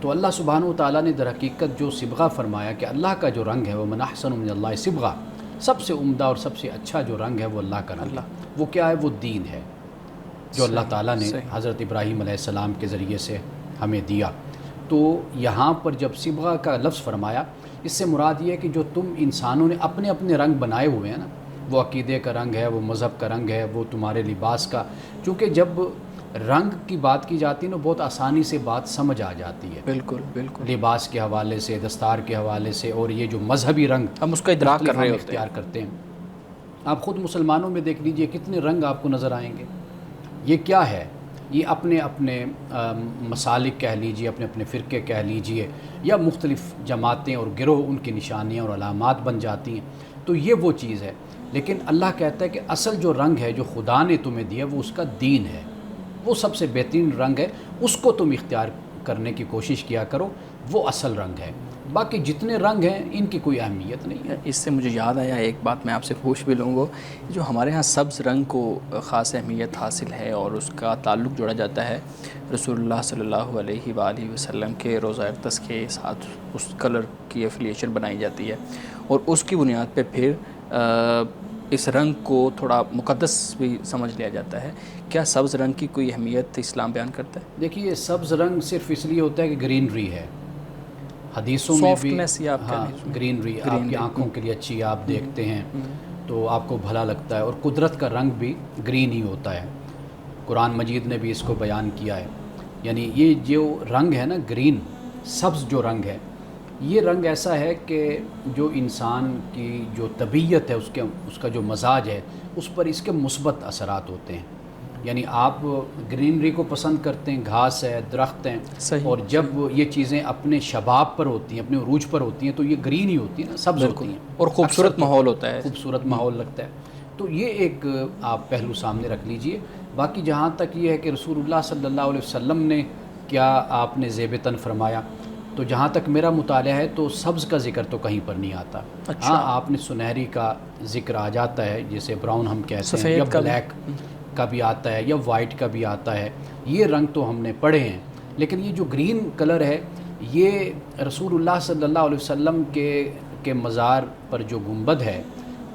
تو اللہ سبحانہ و تعالیٰ نے در حقیقت جو صبغہ فرمایا کہ اللہ کا جو رنگ ہے وہ من احسن من اللہ صبغہ، سب سے عمدہ اور سب سے اچھا جو رنگ ہے وہ اللہ کا رنگ ہے۔ وہ کیا ہے؟ وہ دین ہے جو اللہ تعالیٰ نے حضرت ابراہیم علیہ السلام کے ذریعے سے ہمیں دیا۔ تو یہاں پر جب صبغہ کا لفظ فرمایا، اس سے مراد یہ ہے کہ جو تم انسانوں نے اپنے اپنے رنگ بنائے ہوئے ہیں نا، وہ عقیدے کا رنگ ہے، وہ مذہب کا رنگ ہے، وہ تمہارے لباس کا، چونکہ جب رنگ کی بات کی جاتی ہے نا بہت آسانی سے بات سمجھ آ جاتی ہے، بالکل بالکل، لباس کے حوالے سے، دستار کے حوالے سے، اور یہ جو مذہبی رنگ ہم اس کا ادراک کر رہے ہوتے ہیں، اختیار کرتے ہیں۔ آپ خود مسلمانوں میں دیکھ لیجئے کتنے رنگ آپ کو نظر آئیں گے۔ یہ کیا ہے؟ یہ اپنے اپنے مسالک کہہ لیجئے، اپنے اپنے فرقے کہہ لیجئے، یا مختلف جماعتیں اور گروہ ان کی نشانیاں اور علامات بن جاتی ہیں، تو یہ وہ چیز ہے۔ لیکن اللہ کہتا ہے کہ اصل جو رنگ ہے جو خدا نے تمہیں دیا وہ اس کا دین ہے، وہ سب سے بہترین رنگ ہے، اس کو تم اختیار کرنے کی کوشش کیا کرو، وہ اصل رنگ ہے۔ باقی جتنے رنگ ہیں ان کی کوئی اہمیت نہیں ہے۔ اس سے مجھے یاد آیا ایک بات میں آپ سے پوچھ بھی لوں گا، جو ہمارے ہاں سبز رنگ کو خاص اہمیت حاصل ہے اور اس کا تعلق جوڑا جاتا ہے رسول اللہ صلی اللہ علیہ وآلہ وسلم کے روزہ اقدس کے ساتھ، اس کلر کی ایفیلیشن بنائی جاتی ہے، اور اس کی بنیاد پہ پھر اس رنگ کو تھوڑا مقدس بھی سمجھ لیا جاتا ہے۔ کیا سبز رنگ کی کوئی اہمیت اسلام بیان کرتا ہے؟ دیکھیے سبز رنگ صرف اس لیے ہوتا ہے کہ گرینری ہے، حدیثوں میں بھی گرینری آپ کی آنکھوں کے لیے اچھی، آپ دیکھتے ہیں تو آپ کو بھلا لگتا ہے، اور قدرت کا رنگ بھی گرین ہی ہوتا ہے، قرآن مجید نے بھی اس کو بیان کیا ہے۔ یعنی یہ جو رنگ ہے نا گرین، سبز جو رنگ ہے، یہ رنگ ایسا ہے کہ جو انسان کی جو طبیعت ہے، اس کا جو مزاج ہے، اس پر اس کے مثبت اثرات ہوتے ہیں۔ یعنی آپ گرینری کو پسند کرتے ہیں، گھاس ہے، درخت ہیں، اور جب یہ چیزیں اپنے شباب پر ہوتی ہیں، اپنے عروج پر ہوتی ہیں، تو یہ گرین ہی ہوتی ہیں، سبز ہوتی ہیں، اور خوبصورت ماحول ہوتا ہے، خوبصورت ماحول لگتا ہے۔ تو یہ ایک آپ پہلو سامنے رکھ لیجئے۔ باقی جہاں تک یہ ہے کہ رسول اللہ صلی اللہ علیہ وسلم نے کیا آپ نے زیب تن فرمایا، تو جہاں تک میرا مطالعہ ہے تو سبز کا ذکر تو کہیں پر نہیں آتا۔ ہاں آپ نے سنہری کا ذکر آ جاتا ہے، جیسے براؤن ہم کہتے ہیں، یا بلیک کا بھی آتا ہے، یا وائٹ کا بھی آتا ہے، یہ رنگ تو ہم نے پڑھے ہیں۔ لیکن یہ جو گرین کلر ہے، یہ رسول اللہ صلی اللہ علیہ وسلم کے مزار پر جو گنبد ہے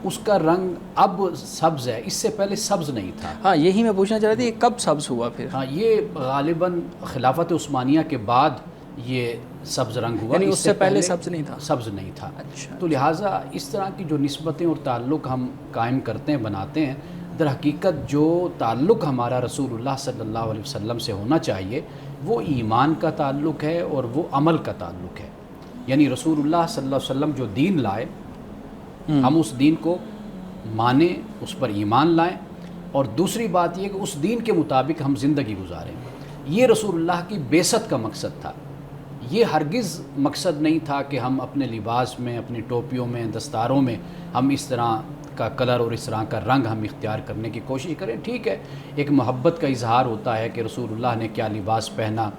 اس کا رنگ اب سبز ہے، اس سے پہلے سبز نہیں تھا۔ ہاں یہی میں پوچھنا چاہ رہا تھا، یہ کب سبز ہوا پھر؟ ہاں یہ غالباً خلافت عثمانیہ کے بعد یہ سبز رنگ ہوا، یعنی اس سے پہلے سبز نہیں تھا؟ سبز نہیں تھا۔ اچھا، تو لہٰذا اس طرح کی جو نسبتیں اور تعلق ہم قائم کرتے ہیں، بناتے ہیں، در حقیقت جو تعلق ہمارا رسول اللہ صلی اللہ علیہ وسلم سے ہونا چاہیے وہ ایمان کا تعلق ہے اور وہ عمل کا تعلق ہے۔ یعنی رسول اللہ صلی اللہ علیہ وسلم جو دین لائے، ہم اس دین کو مانیں، اس پر ایمان لائیں، اور دوسری بات یہ کہ اس دین کے مطابق ہم زندگی گزاریں۔ یہ رسول اللہ کی بعثت کا مقصد تھا۔ یہ ہرگز مقصد نہیں تھا کہ ہم اپنے لباس میں، اپنی ٹوپیوں میں، دستاروں میں ہم اس طرح کا کلر اور اس طرح کا رنگ ہم اختیار کرنے کی کوشش کریں. ٹھیک ہے، ایک محبت کا اظہار ہوتا ہے کہ رسول اللہ نے کیا لباس پہنا،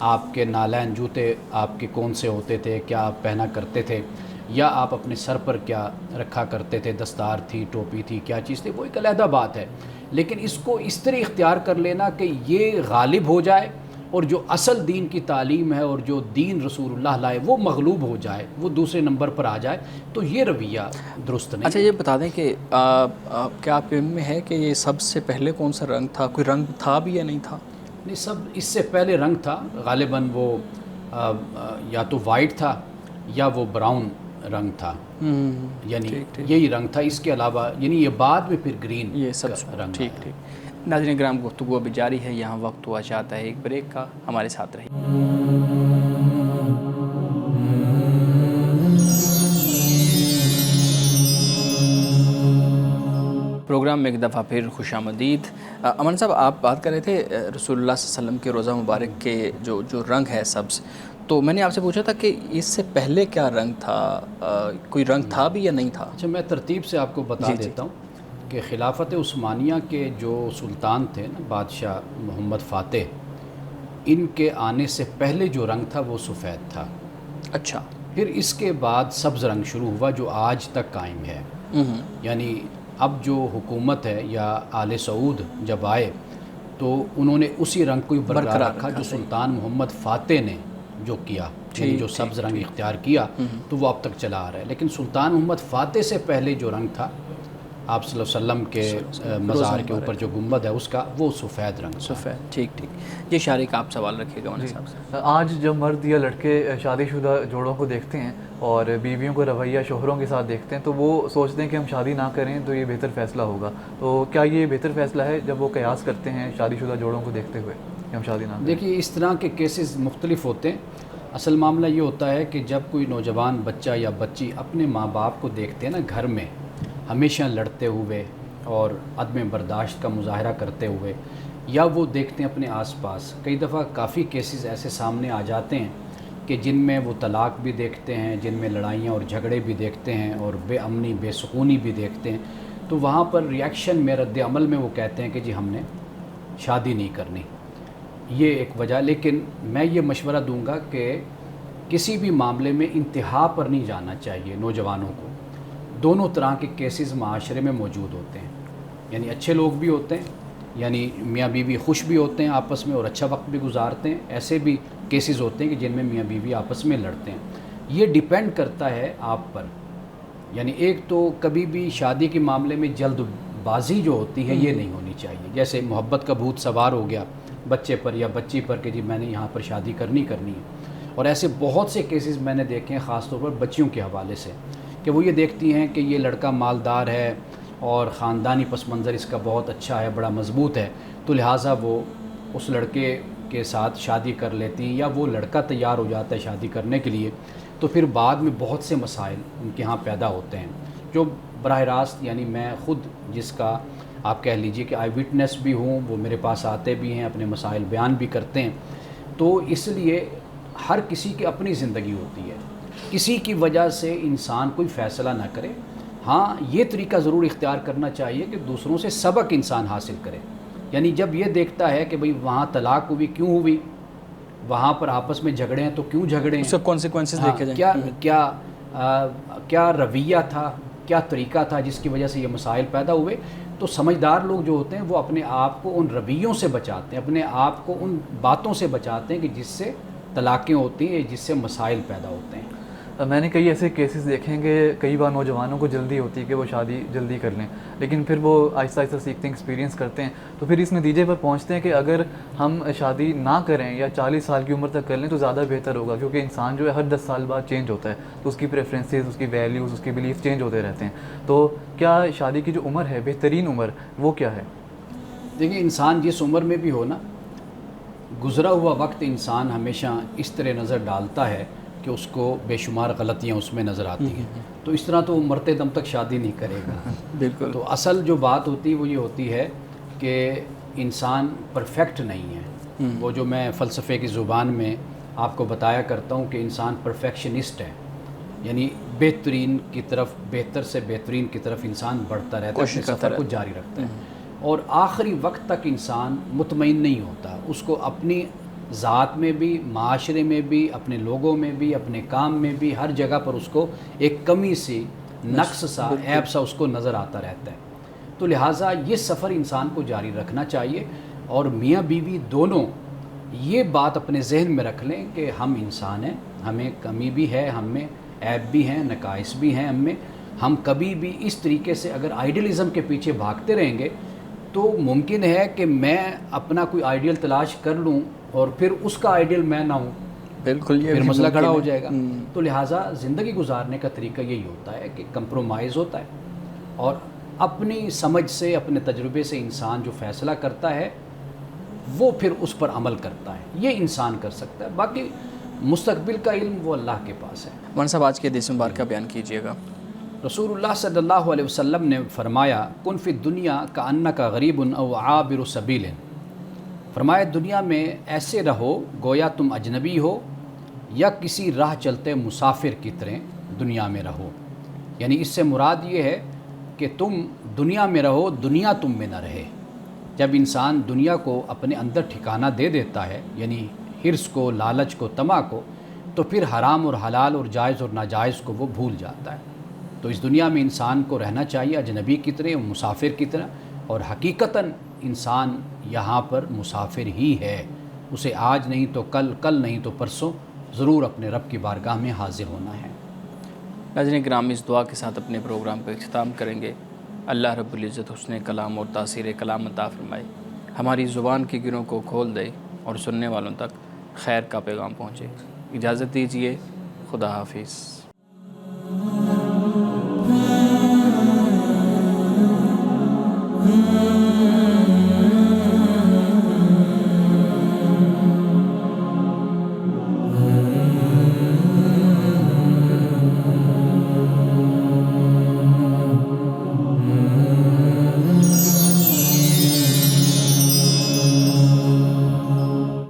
آپ کے نالین جوتے آپ کے کون سے ہوتے تھے، کیا آپ پہنا کرتے تھے، یا آپ اپنے سر پر کیا رکھا کرتے تھے، دستار تھی، ٹوپی تھی، کیا چیز تھی، وہ ایک علیحدہ بات ہے. لیکن اس کو اس طرح اختیار کر لینا کہ یہ غالب ہو جائے اور جو اصل دین کی تعلیم ہے اور جو دین رسول اللہ لائے وہ مغلوب ہو جائے، وہ دوسرے نمبر پر آ جائے، تو یہ رویہ درست نہیں. اچھا یہ بتا دیں کہ کیا آپ کے علم میں ہے کہ یہ سب سے پہلے کون سا رنگ تھا؟ کوئی رنگ تھا بھی یا نہیں تھا؟ نہیں، سب اس سے پہلے رنگ تھا غالباً، وہ یا تو وائٹ تھا یا وہ براؤن رنگ تھا، یعنی یہی رنگ تھا. اس کے علاوہ یعنی یہ بعد میں پھر گرین یہ سب رنگ. ٹھیک ٹھیک. ناظرین کرام، گفتگو ابھی جاری ہے، یہاں وقت ہوا چاہتا ہے ایک بریک کا، ہمارے ساتھ رہیے. پروگرام میں ایک دفعہ پھر خوش آمدید. امن صاحب، آپ بات کر رہے تھے رسول اللہ صلی اللہ علیہ وسلم کے روضہ مبارک کے جو رنگ ہے سبز، تو میں نے آپ سے پوچھا تھا کہ اس سے پہلے کیا رنگ تھا، کوئی رنگ تھا بھی یا نہیں تھا؟ اچھا، میں ترتیب سے آپ کو بتا دیتا ہوں کہ خلافت عثمانیہ کے جو سلطان تھے نا، بادشاہ محمد فاتح، ان کے آنے سے پہلے جو رنگ تھا وہ سفید تھا. اچھا. پھر اس کے بعد سبز رنگ شروع ہوا جو آج تک قائم ہے. یعنی اب جو حکومت ہے یا آل سعود جب آئے تو انہوں نے اسی رنگ کو برقرار رکھا جو سلطان محمد فاتح نے جو کیا، یعنی جو سبز رنگ اختیار کیا تو وہ اب تک چلا آ رہا ہے. لیکن سلطان محمد فاتح سے پہلے جو رنگ تھا آپ صلی اللہ علیہ وسلم کے مزار کے اوپر جو گنبد ہے اس کا، وہ سفید رنگ. سفید. ٹھیک ٹھیک. یہ شارق آپ سوال رکھیے گا مولانا صاحب سے. آج جب مرد یا لڑکے شادی شدہ جوڑوں کو دیکھتے ہیں اور بیویوں کو رویہ شوہروں کے ساتھ دیکھتے ہیں تو وہ سوچتے ہیں کہ ہم شادی نہ کریں تو یہ بہتر فیصلہ ہوگا. تو کیا یہ بہتر فیصلہ ہے جب وہ قیاس کرتے ہیں شادی شدہ جوڑوں کو دیکھتے ہوئے کہ ہم شادی نہ کریں؟ دیکھیے، اس طرح کے کیسز مختلف ہوتے ہیں. اصل معاملہ یہ ہوتا ہے کہ جب کوئی نوجوان بچہ یا بچی اپنے ماں باپ کو دیکھتے ہیں نا گھر میں ہمیشہ لڑتے ہوئے اور عدم برداشت کا مظاہرہ کرتے ہوئے، یا وہ دیکھتے ہیں اپنے آس پاس، کئی دفعہ کافی کیسز ایسے سامنے آ جاتے ہیں کہ جن میں وہ طلاق بھی دیکھتے ہیں، جن میں لڑائیاں اور جھگڑے بھی دیکھتے ہیں اور بے امنی بے سکونی بھی دیکھتے ہیں. تو وہاں پر ریاکشن میں، رد عمل میں وہ کہتے ہیں کہ جی ہم نے شادی نہیں کرنی. یہ ایک وجہ. لیکن میں یہ مشورہ دوں گا کہ کسی بھی معاملے میں انتہا پر نہیں جانا چاہیے نوجوانوں کو. دونوں طرح کے کیسز معاشرے میں موجود ہوتے ہیں، یعنی اچھے لوگ بھی ہوتے ہیں، یعنی میاں بیوی خوش بھی ہوتے ہیں آپس میں اور اچھا وقت بھی گزارتے ہیں. ایسے بھی کیسز ہوتے ہیں کہ جن میں میاں بیوی آپس میں لڑتے ہیں. یہ ڈیپینڈ کرتا ہے آپ پر. یعنی ایک تو کبھی بھی شادی کے معاملے میں جلد بازی جو ہوتی ہے یہ نہیں ہونی چاہیے. جیسے محبت کا بھوت سوار ہو گیا بچے پر یا بچی پر کہ جی میں نے یہاں پر شادی کرنی ہے. اور ایسے بہت سے کیسز میں نے دیکھے ہیں خاص طور پر بچیوں کے حوالے سے کہ وہ یہ دیکھتی ہیں کہ یہ لڑکا مالدار ہے اور خاندانی پس منظر اس کا بہت اچھا ہے، بڑا مضبوط ہے، تو لہٰذا وہ اس لڑکے کے ساتھ شادی کر لیتی ہیں، یا وہ لڑکا تیار ہو جاتا ہے شادی کرنے کے لیے. تو پھر بعد میں بہت سے مسائل ان کے ہاں پیدا ہوتے ہیں جو براہ راست، یعنی میں خود جس کا آپ کہہ لیجئے کہ آئی وٹنس بھی ہوں، وہ میرے پاس آتے بھی ہیں، اپنے مسائل بیان بھی کرتے ہیں. تو اس لیے ہر کسی کی اپنی زندگی ہوتی ہے، کسی کی وجہ سے انسان کوئی فیصلہ نہ کرے. ہاں یہ طریقہ ضرور اختیار کرنا چاہیے کہ دوسروں سے سبق انسان حاصل کرے. یعنی جب یہ دیکھتا ہے کہ بھئی وہاں طلاق ہوئی کیوں ہوئی، وہاں پر آپس میں جھگڑے ہیں تو کیوں جھگڑے ہیں، اس کا کانسیکوینسز دیکھے جائیں، کیا رویہ تھا، کیا طریقہ تھا جس کی وجہ سے یہ مسائل پیدا ہوئے. تو سمجھدار لوگ جو ہوتے ہیں وہ اپنے آپ کو ان رویوں سے بچاتے ہیں، اپنے آپ کو ان باتوں سے بچاتے ہیں کہ جس سے طلاقیں ہوتی ہیں، جس سے مسائل پیدا ہوتے ہیں. میں نے کئی ایسے کیسز دیکھے ہیں کہ کئی بار نوجوانوں کو جلدی ہوتی ہے کہ وہ شادی جلدی کر لیں، لیکن پھر وہ آہستہ آہستہ سیکھتے ہیں، ایکسپیرینس کرتے ہیں، تو پھر اس نتیجے پر پہنچتے ہیں کہ اگر ہم شادی نہ کریں یا 40 سال کی عمر تک کر لیں تو زیادہ بہتر ہوگا، کیونکہ انسان جو ہے ہر 10 سال بعد چینج ہوتا ہے، تو اس کی پریفرنسز، اس کی ویلیوز، اس کی بلیف چینج ہوتے رہتے ہیں. تو کیا شادی کی جو عمر ہے، بہترین عمر، وہ کیا ہے؟ دیکھیں، انسان جس عمر میں بھی ہو نا، گزرا ہوا وقت انسان ہمیشہ اس طرح نظر ڈالتا ہے کہ اس کو بے شمار غلطیاں اس میں نظر آتی ہیں. تو اس طرح تو وہ مرتے دم تک شادی نہیں کرے گا. بالکل. تو اصل جو بات ہوتی ہے وہ یہ ہوتی ہے کہ انسان پرفیکٹ نہیں ہے. وہ جو میں فلسفے کی زبان میں آپ کو بتایا کرتا ہوں کہ انسان پرفیکشنسٹ ہے، یعنی بہترین کی طرف، بہتر سے بہترین کی طرف انسان بڑھتا رہتا ہے، اپنے سفر کو جاری رکھتا ہے، اور آخری وقت تک انسان مطمئن نہیں ہوتا. اس کو اپنی ذات میں بھی، معاشرے میں بھی، اپنے لوگوں میں بھی، اپنے کام میں بھی، ہر جگہ پر اس کو ایک کمی سی، نقص سا، عیب سا اس کو نظر آتا رہتا ہے. تو لہٰذا یہ سفر انسان کو جاری رکھنا چاہیے، اور میاں بیوی دونوں یہ بات اپنے ذہن میں رکھ لیں کہ ہم انسان ہیں، ہمیں کمی بھی ہے، ہم میں عیب بھی ہیں، نقائص بھی ہیں ہم میں. ہم کبھی بھی اس طریقے سے اگر آئیڈیلزم کے پیچھے بھاگتے رہیں گے تو ممکن ہے کہ میں اپنا کوئی آئیڈیل تلاش کر لوں اور پھر اس کا آئیڈیل میں نہ ہوں. بالکل، یہ پھر مسئلہ کھڑا ہو جائے گا. تو لہٰذا زندگی گزارنے کا طریقہ یہی ہوتا ہے کہ کمپرومائز ہوتا ہے، اور اپنی سمجھ سے، اپنے تجربے سے انسان جو فیصلہ کرتا ہے وہ پھر اس پر عمل کرتا ہے. یہ انسان کر سکتا ہے، باقی مستقبل کا علم وہ اللہ کے پاس ہے. مولانا صاحب آج کے حدیث مبارکہ بیان کیجیے گا. رسول اللہ صلی اللہ علیہ وسلم نے فرمایا کن فی الدنیا کأنک غریب او عابر سبیل. فرمایا دنیا میں ایسے رہو گویا تم اجنبی ہو یا کسی راہ چلتے مسافر کی طرح دنیا میں رہو. یعنی اس سے مراد یہ ہے کہ تم دنیا میں رہو، دنیا تم میں نہ رہے. جب انسان دنیا کو اپنے اندر ٹھکانہ دے دیتا ہے، یعنی حرص کو، لالچ کو، طمع کو، تو پھر حرام اور حلال اور جائز اور ناجائز کو وہ بھول جاتا ہے. تو اس دنیا میں انسان کو رہنا چاہیے اجنبی کی طرح، مسافر کی طرح. اور حقیقتاً انسان یہاں پر مسافر ہی ہے. اسے آج نہیں تو کل، کل نہیں تو پرسوں ضرور اپنے رب کی بارگاہ میں حاضر ہونا ہے. ناظرین کرام، اس دعا کے ساتھ اپنے پروگرام کو اختتام کریں گے. اللہ رب العزت حسن کلام اور تاثیر کلام عطا فرمائے، ہماری زبان کی گروں کو کھول دے اور سننے والوں تک خیر کا پیغام پہنچے. اجازت دیجیے، خدا حافظ.